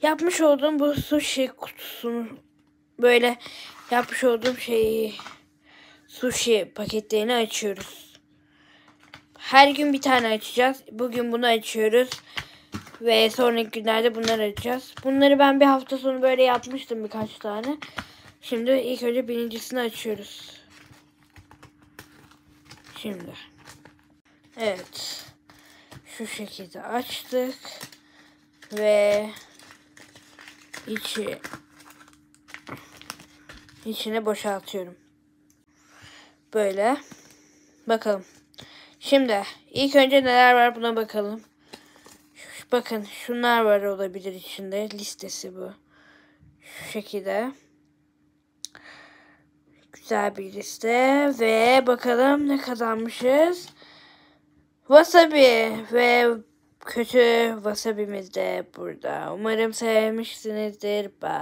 yapmış olduğum bu sushi kutusunu böyle yapmış olduğum şeyi sushi paketlerini açıyoruz. Her gün bir tane açacağız. Bugün bunu açıyoruz. Ve sonraki günlerde bunları açacağız. Bunları ben bir hafta sonu böyle yapmıştım birkaç tane. Şimdi ilk önce birincisini açıyoruz. Şimdi. Evet. Şu şekilde açtık. Ve içine boşaltıyorum. Böyle. Bakalım. Şimdi ilk önce neler var buna bakalım. Bakın şunlar var olabilir içinde. Listesi bu. Şu şekilde. Güzel bir liste. Ve bakalım ne kazanmışız. Wasabi ve kötü wasabi'miz de burada. Umarım sevmişsinizdir. Bye.